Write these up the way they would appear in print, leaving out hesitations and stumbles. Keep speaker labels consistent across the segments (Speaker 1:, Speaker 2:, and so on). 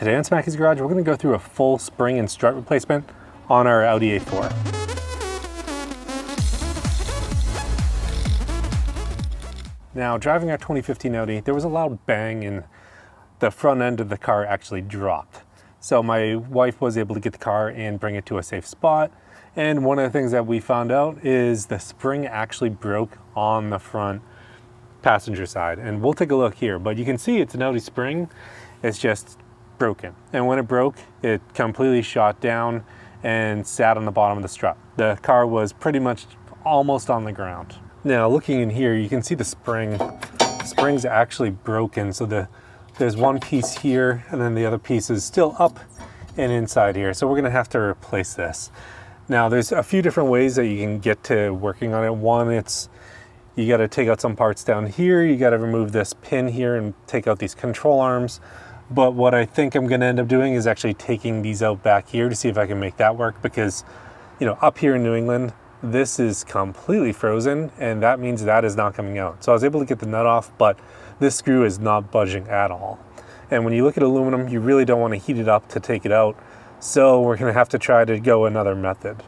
Speaker 1: Today on Smackey's Garage, we're going to go through a full spring and strut replacement on our Audi A4. Now, driving our 2015 Audi, there was a loud bang and the front end of the car actually dropped. So my wife was able to get the car and bring it to a safe spot. And one of the things that we found out is the spring actually broke on the front passenger side. And we'll take a look here, but you can see it's an Audi spring. It's just broken. And when it broke, it completely shot down and sat on the bottom of the strut. The car was pretty much almost on the ground. Now looking in here, you can see the spring's actually broken. So there's one piece here and then the other piece is still up and inside here. So we're gonna have to replace this. Now there's a few different ways that you can get to working on it. One, you gotta take out some parts down here. You gotta remove this pin here and take out these control arms. But what I think I'm gonna end up doing is actually taking these out back here to see if I can make that work, because, you know, up here in New England, this is completely frozen and that means that is not coming out. So I was able to get the nut off, but this screw is not budging at all. And when you look at aluminum, you really don't want to heat it up to take it out. So we're gonna have to try to go another method.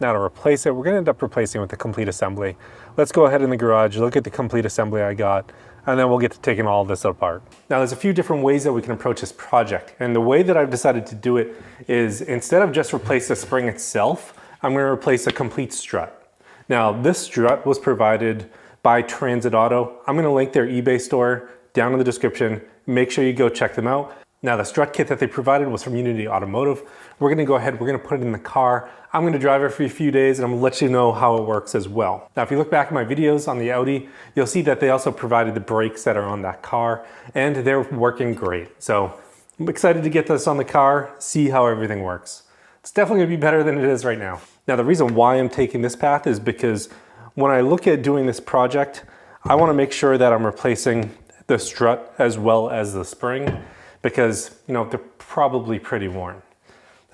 Speaker 1: Now to replace it, we're gonna end up replacing it with the complete assembly. Let's go ahead in the garage, look at the complete assembly I got, and then we'll get to taking all of this apart. Now there's a few different ways that we can approach this project. And the way that I've decided to do it is, instead of just replace the spring itself, I'm gonna replace a complete strut. Now this strut was provided by Transit Auto. I'm gonna link their eBay store down in the description. Make sure you go check them out. Now the strut kit that they provided was from Unity Automotive. We're gonna go ahead, we're gonna put it in the car. I'm gonna drive it for a few days and I'm gonna let you know how it works as well. Now if you look back at my videos on the Audi, you'll see that they also provided the brakes that are on that car and they're working great. So I'm excited to get this on the car, see how everything works. It's definitely gonna be better than it is right now. Now the reason why I'm taking this path is because when I look at doing this project, I wanna make sure that I'm replacing the strut as well as the spring, because, you know, they're probably pretty worn,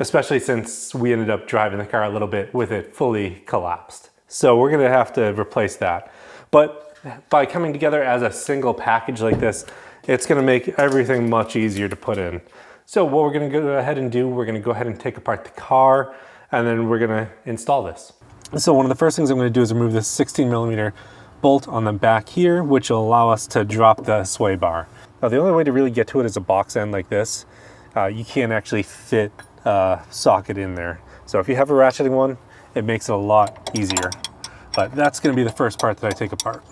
Speaker 1: especially since we ended up driving the car a little bit with it fully collapsed. So we're gonna have to replace that. But by coming together as a single package like this, it's gonna make everything much easier to put in. So what we're gonna go ahead and do, we're gonna go ahead and take apart the car and then we're gonna install this. So one of the first things I'm gonna do is remove this 16mm bolt on the back here, which will allow us to drop the sway bar. Now the only way to really get to it is a box end like this. You can't actually fit a socket in there. So if you have a ratcheting one, it makes it a lot easier. But that's gonna be the first part that I take apart.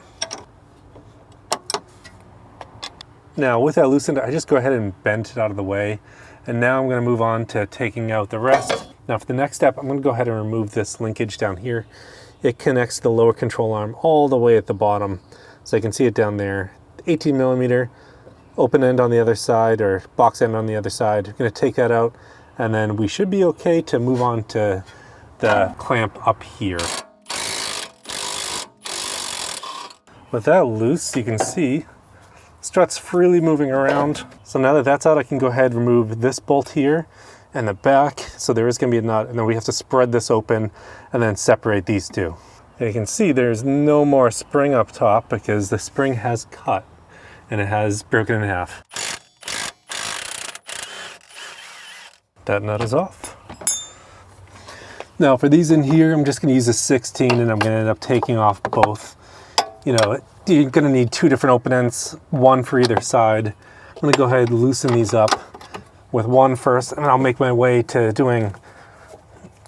Speaker 1: Now with that loosened, I just go ahead and bend it out of the way. And now I'm gonna move on to taking out the rest. Now for the next step, I'm gonna go ahead and remove this linkage down here. It connects the lower control arm all the way at the bottom. So you can see it down there. 18mm open end on the other side, or box end on the other side. I'm gonna take that out and then we should be okay to move on to the clamp up here. With that loose, you can see strut's freely moving around. So now that that's out, I can go ahead and remove this bolt here and the back. So there is gonna be a nut, and then we have to spread this open and then separate these two. And you can see there's no more spring up top because the spring has cut and it has broken in half. That nut is off. Now for these in here, I'm just gonna use a 16 and I'm gonna end up taking off both. You know, you're gonna need two different open ends, one for either side. I'm gonna go ahead and loosen these up with one first, and I'll make my way to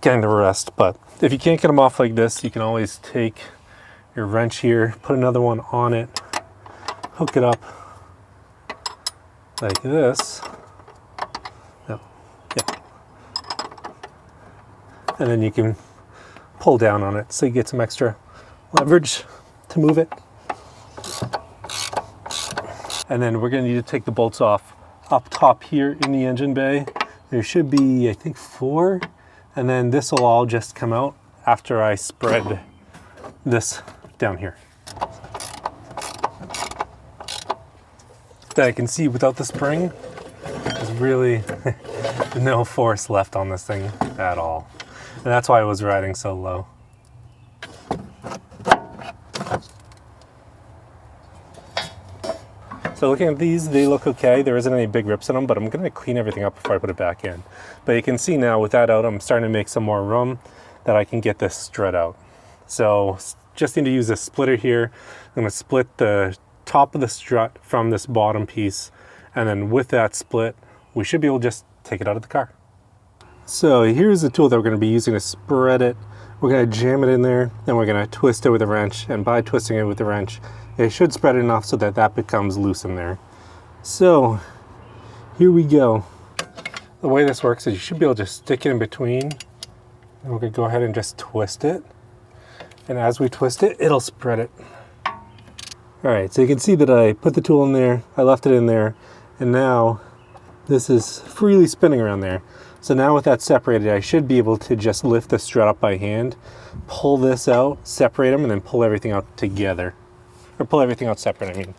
Speaker 1: getting the rest. But if you can't get them off like this, you can always take your wrench here, put another one on it, hook it up like this. No, yeah. And then you can pull down on it so you get some extra leverage to move it. And then we're gonna need to take the bolts off up top here in the engine bay. There should be, I think, 4. And then this will all just come out after I spread this down here. That I can see without the spring, there's really no force left on this thing at all. And that's why I was riding so low. So looking at these, they look okay. There isn't any big rips in them, but I'm gonna clean everything up before I put it back in. But you can see now with that out, I'm starting to make some more room that I can get this strut out. So just need to use a splitter here. I'm gonna split the top of the strut from this bottom piece, and then with that split, we should be able to just take it out of the car. So here's the tool that we're gonna be using to spread it. We're gonna jam it in there, and we're gonna twist it with a wrench, and by twisting it with the wrench, it should spread it enough so that that becomes loose in there. So here we go. The way this works is you should be able to just stick it in between, and we're gonna go ahead and just twist it. And as we twist it, it'll spread it. All right, so you can see that I put the tool in there, I left it in there, and now this is freely spinning around there. So now with that separated, I should be able to just lift the strut up by hand, pull this out, separate them, and then pull everything out together. Or pull everything out separate, I mean.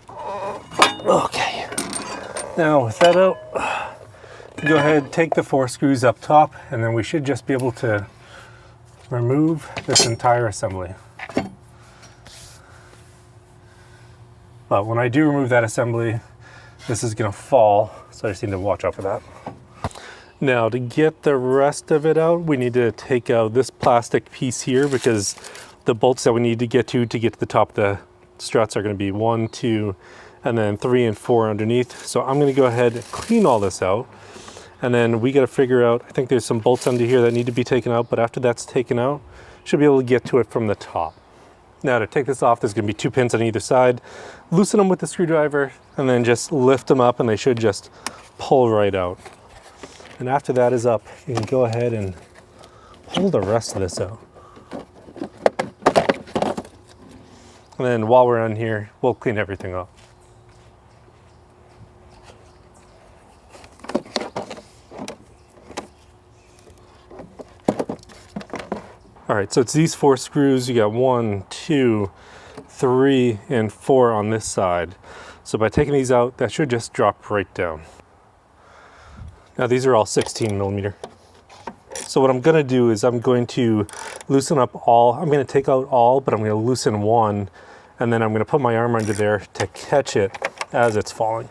Speaker 1: Okay. Now with that out, go ahead, take the 4 screws up top, and then we should just be able to remove this entire assembly. But when I do remove that assembly, this is gonna fall, so I just need to watch out for that. Now to get the rest of it out, we need to take out this plastic piece here, because the bolts that we need to get to the top of the struts are going to be 1, 2, and then 3 and 4 underneath. So I'm going to go ahead and clean all this out, and then we got to figure out, I think there's some bolts under here that need to be taken out, but after that's taken out, should be able to get to it from the top. Now to take this off, there's going to be 2 pins on either side. Loosen them with the screwdriver, and then just lift them up, and they should just pull right out. And after that is up, you can go ahead and pull the rest of this out. And then while we're on here, we'll clean everything up. All right, so it's these 4 screws. You got 1, 2, 3, and 4 on this side. So by taking these out, that should just drop right down. Now these are all 16 millimeter. So what I'm gonna do is I'm going to loosen up all, I'm gonna take out all, but I'm gonna loosen one, and then I'm gonna put my arm under there to catch it as it's falling.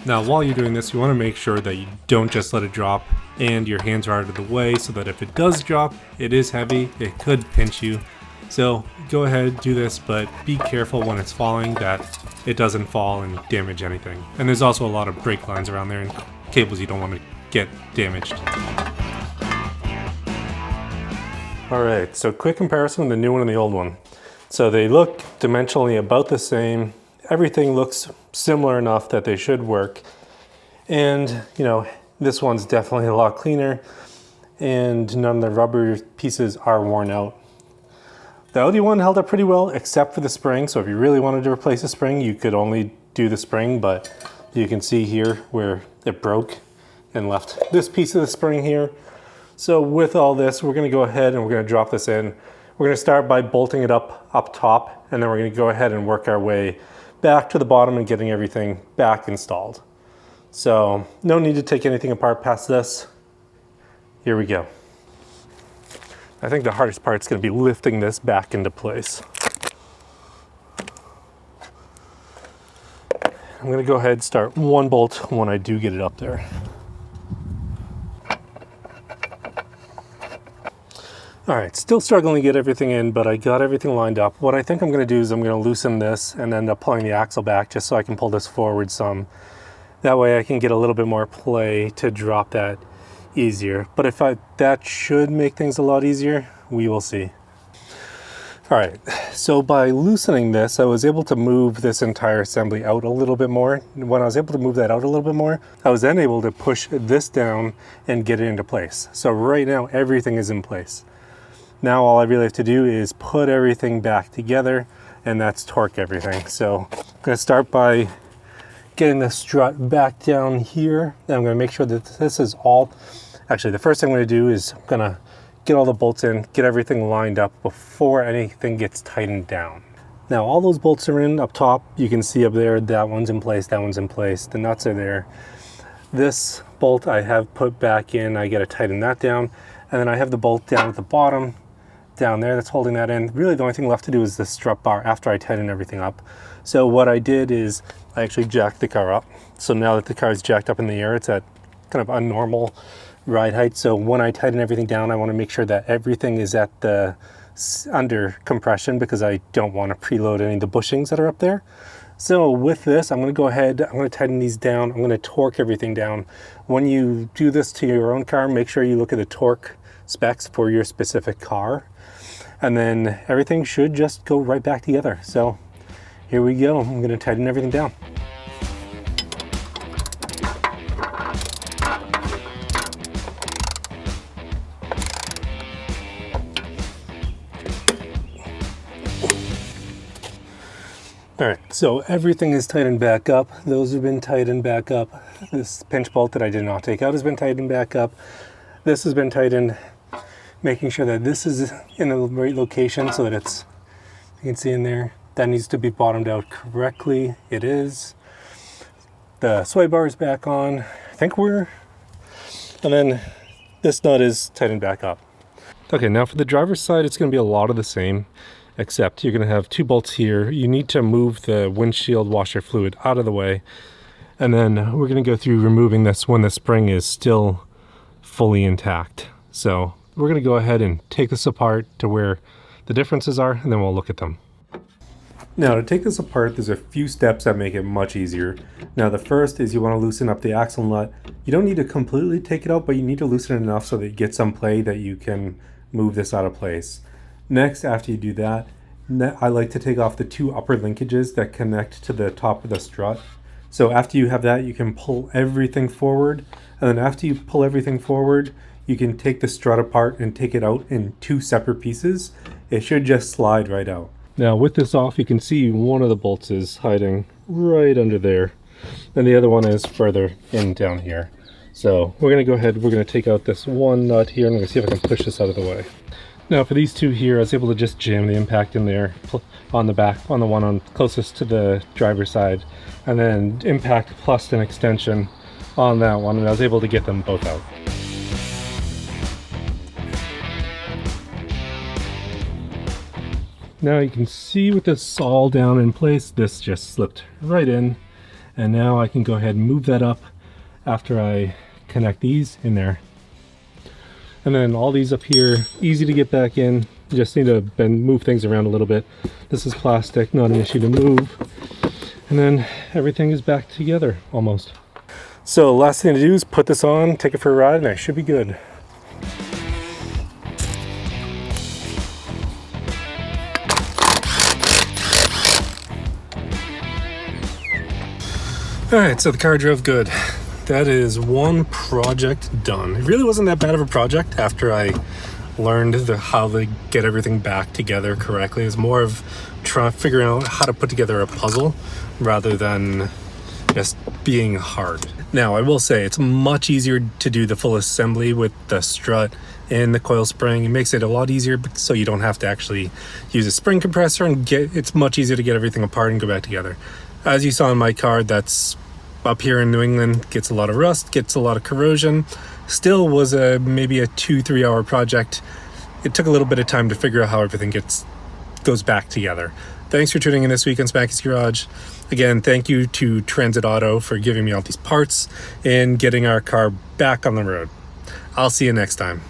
Speaker 1: Now while you're doing this, you wanna make sure that you don't just let it drop and your hands are out of the way, so that if it does drop, it is heavy, it could pinch you. So go ahead, do this, but be careful when it's falling that it doesn't fall and damage anything. And there's also a lot of brake lines around there and cables you don't want to get damaged. All right, so quick comparison of the new one and the old one. So they look dimensionally about the same. Everything looks similar enough that they should work. And you know, this one's definitely a lot cleaner, and none of the rubber pieces are worn out. The Audi one held up pretty well, except for the spring. So if you really wanted to replace the spring, you could only do the spring, but you can see here where it broke and left this piece of the spring here. So with all this, we're gonna go ahead and we're gonna drop this in. We're gonna start by bolting it up top, and then we're gonna go ahead and work our way back to the bottom and getting everything back installed. So no need to take anything apart past this. Here we go. I think the hardest part is going to be lifting this back into place. I'm going to go ahead and start one bolt when I do get it up there. All right, still struggling to get everything in, but I got everything lined up. What I think I'm going to do is I'm going to loosen this and end up pulling the axle back just so I can pull this forward some. That way I can get a little bit more play to drop that easier. But that should make things a lot easier. We will see. All right, so by loosening this, I was able to move this entire assembly out a little bit more. When I was able to move that out a little bit more, I was then able to push this down and get it into place. So right now, everything is in place. Now all I really have to do is put everything back together, and that's torque everything. So I'm gonna start by getting the strut back down here. And I'm gonna make sure that this is all, actually the first thing I'm gonna do is I'm gonna get all the bolts in, get everything lined up before anything gets tightened down. Now all those bolts are in up top. You can see up there, that one's in place, that one's in place. The nuts are there. This bolt I have put back in, I gotta tighten that down. And then I have the bolt down at the bottom, down there that's holding that in. Really the only thing left to do is the strut bar after I tighten everything up. So what I did is I actually jacked the car up. So now that the car is jacked up in the air, it's at kind of a normal ride height. So when I tighten everything down, I want to make sure that everything is at the under compression, because I don't want to preload any of the bushings that are up there. So with this, I'm going to go ahead, I'm going to tighten these down, I'm going to torque everything down. When you do this to your own car, make sure you look at the torque specs for your specific car, and then everything should just go right back together. So here we go, I'm going to tighten everything down. All right, so everything is tightened back up. Those have been tightened back up. This pinch bolt that I did not take out has been tightened back up. This has been tightened, making sure that this is in the right location so that it's, you can see in there, that needs to be bottomed out correctly. It is. The sway bar is back on. I think and then this nut is tightened back up. Okay, now for the driver's side, it's gonna be a lot of the same, except you're going to have 2 bolts here. You need to move the windshield washer fluid out of the way, and then we're going to go through removing this when the spring is still fully intact. So we're going to go ahead and take this apart to where the differences are, and then we'll look at them. Now to take this apart, there's a few steps that make it much easier. Now the first is you want to loosen up the axle nut. You don't need to completely take it out, but you need to loosen it enough so that you get some play that you can move this out of place. Next, after you do that, I like to take off the 2 upper linkages that connect to the top of the strut. So after you have that, you can pull everything forward. And then after you pull everything forward, you can take the strut apart and take it out in 2 separate pieces. It should just slide right out. Now with this off, you can see one of the bolts is hiding right under there, and the other one is further in down here. So we're going to go ahead, we're going to take out this one nut here, and I'm going to see if I can push this out of the way. Now for these 2 here, I was able to just jam the impact in there on the back, on the one on closest to the driver's side, and then impact plus an extension on that one, and I was able to get them both out. Now you can see with this all down in place, this just slipped right in, and now I can go ahead and move that up after I connect these in there. And then all these up here, easy to get back in. You just need to move things around a little bit. This is plastic, not an issue to move. And then everything is back together, almost. So last thing to do is put this on, take it for a ride, and I should be good. All right, so the car drove good. That is one project done. It really wasn't that bad of a project after I learned how to get everything back together correctly. It's more of figuring out how to put together a puzzle rather than just being hard. Now, I will say it's much easier to do the full assembly with the strut and the coil spring. It makes it a lot easier so you don't have to actually use a spring compressor, and it's much easier to get everything apart and go back together. As you saw in my car, that's up here in New England, gets a lot of rust, gets a lot of corrosion. Still was maybe a 2-3 hour project. It took a little bit of time to figure out how everything goes back together. Thanks for tuning in this week on Smackey's Garage. Again, thank you to Transit Auto for giving me all these parts and getting our car back on the road. I'll see you next time.